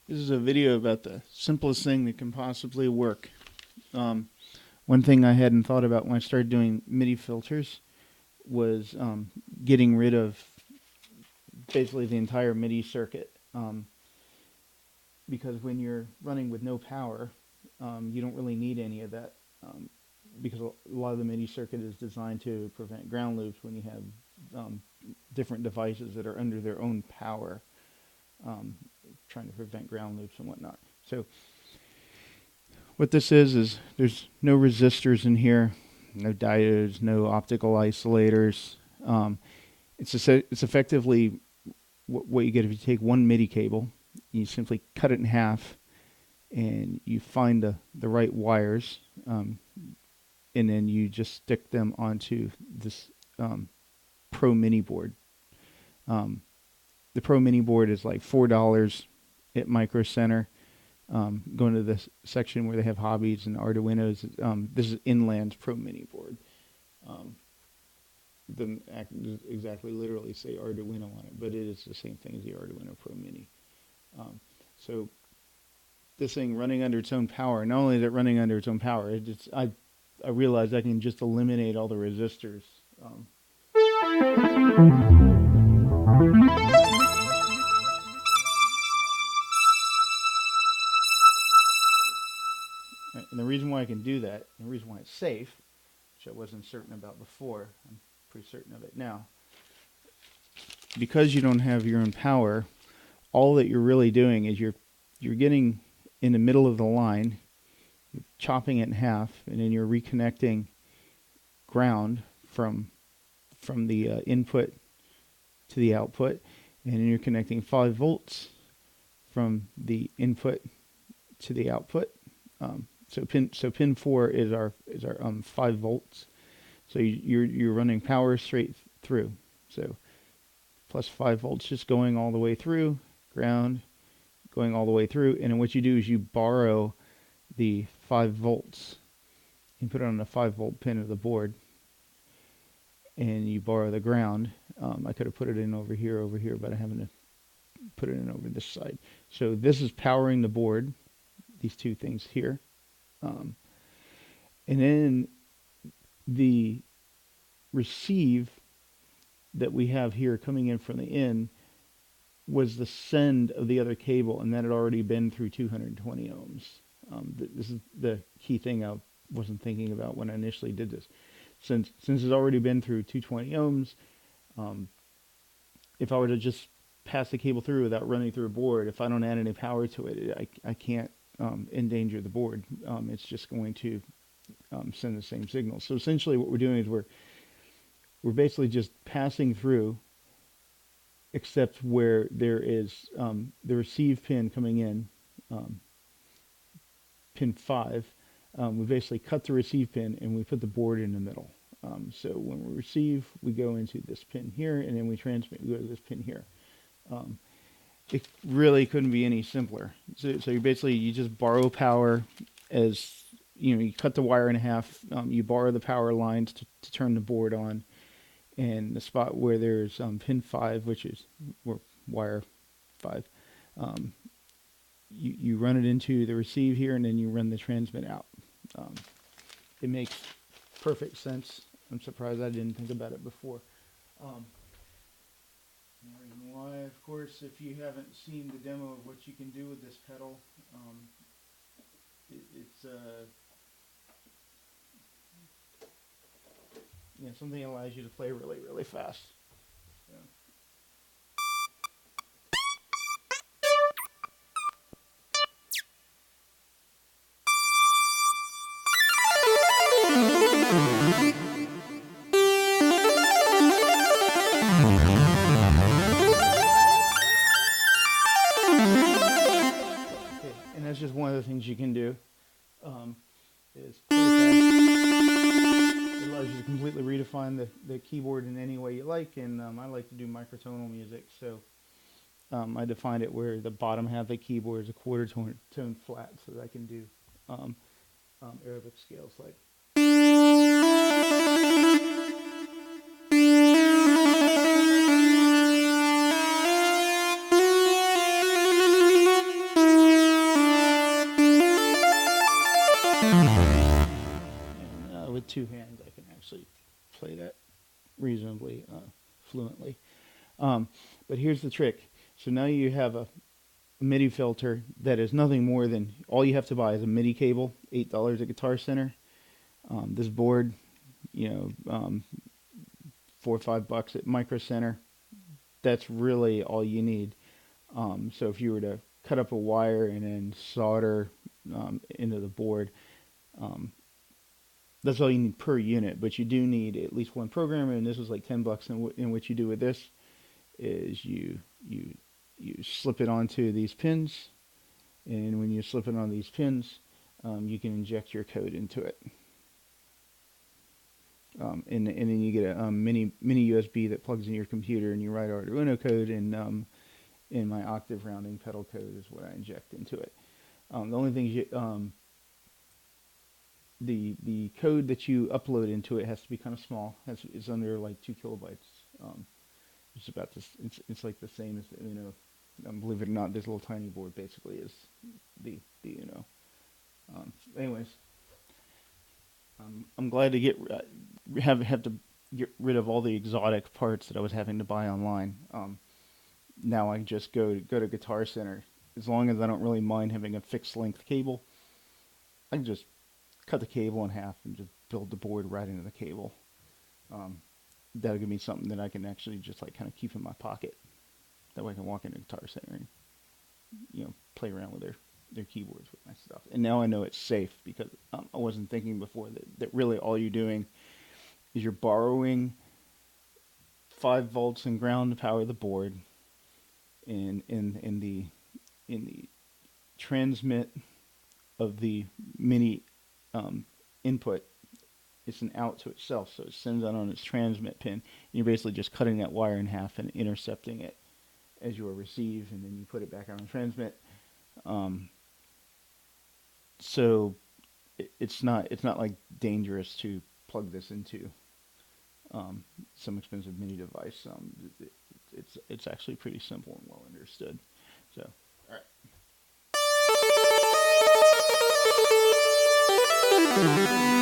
This is a video about the simplest thing that can possibly work. One thing I hadn't thought about when I started doing MIDI filters was getting rid of basically the entire MIDI circuit. Because when you're running with no power, you don't really need any of that. Because a lot of the MIDI circuit is designed to prevent ground loops when you have different devices that are under their own power. Trying to prevent ground loops and whatnot. So what this is there's no resistors in here, no diodes, no optical isolators. It's effectively what you get if you take one MIDI cable, you simply cut it in half, and you find the right wires, and then you just stick them onto this Pro Mini board. The Pro Mini board is like $4 at Micro Center. Going to this section where they have hobbies and Arduinos. This is Inland's Pro Mini board. Doesn't exactly literally say Arduino on it, but it is the same thing as the Arduino Pro Mini. So this thing running under its own power, not only is it running under its own power, I realized I can just eliminate all the resistors. And the reason why I can do that, and the reason why it's safe, which I wasn't certain about before, I'm pretty certain of it now, because you don't have your own power, all that you're really doing is you're getting in the middle of the line, you're chopping it in half, and then you're reconnecting ground from the input to the output, and then you're connecting 5 volts from the input to the output. So pin 4 is our 5 volts. So you're running power straight through. So plus 5 volts just going all the way through, ground going all the way through, and then what you do is you borrow the 5 volts and put it on the 5-volt pin of the board, and you borrow the ground. I could have put it in over here, but I haven't put it in over this side. So this is powering the board, these two things here. And then the receive that we have here coming in from the in was the send of the other cable, and that had already been through 220 ohms. This is the key thing I wasn't thinking about when I initially did this. Since it's already been through 220 ohms, if I were to just pass the cable through without running through a board, if I don't add any power to it, I can't endanger the board. It's just going to send the same signal. So essentially what we're doing is we're basically just passing through, except where there is the receive pin coming in, pin 5. We basically cut the receive pin and we put the board in the middle. So when we receive, we go into this pin here, and then we transmit, we go to this pin here. It really couldn't be any simpler. So you just borrow power as, you cut the wire in half, you borrow the power lines to turn the board on, and the spot where there's pin 5, which is wire 5, you run it into the receive here, and then you run the transmit out. It makes perfect sense. I'm surprised I didn't think about it before. The reason why, of course, if you haven't seen the demo of what you can do with this pedal, it's something that allows you to play really, really fast. So. And that's just one of the things you can do. Is it allows you to completely redefine the keyboard in any way you like, and I like to do microtonal music, so I defined it where the bottom half of the keyboard is a quarter tone flat, so that I can do Arabic scales like. two hands, I can actually play that reasonably fluently. But here's the trick. So now you have a MIDI filter that is nothing more than, all you have to buy is a MIDI cable, $8 at Guitar Center. This board, you know, $4 or $5 at Micro Center. That's really all you need. So if you were to cut up a wire and then solder into the board, that's all you need per unit. But you do need at least one programmer, and this is like $10. And what you do with this is you slip it onto these pins, and when you slip it on these pins, you can inject your code into it. And then you get a mini USB that plugs in your computer, and you write Arduino code, and in my octave rounding pedal code is what I inject into it. The only thing the code that you upload into it has to be kind of small. It's under like 2 kilobytes. It's about this. It's like the same as the Uno. Believe it or not, this little tiny board basically is the Uno. Anyways, I'm glad to have to get rid of all the exotic parts that I was having to buy online. Now I just go to Guitar Center. As long as I don't really mind having a fixed length cable, I can just cut the cable in half and just build the board right into the cable. That'll give me something that I can actually just like kind of keep in my pocket. That way I can walk into Guitar Center and, you know, play around with their keyboards with my stuff. And now I know it's safe, because I wasn't thinking before that really all you're doing is you're borrowing 5 volts and ground to power the board, and in the transmit of the mini input, it's an out to itself, so it sends out on its transmit pin, and you're basically just cutting that wire in half and intercepting it as your receive, and then you put it back on the transmit. So it's not like dangerous to plug this into some expensive MIDI device. It's actually pretty simple and well understood. So, all right.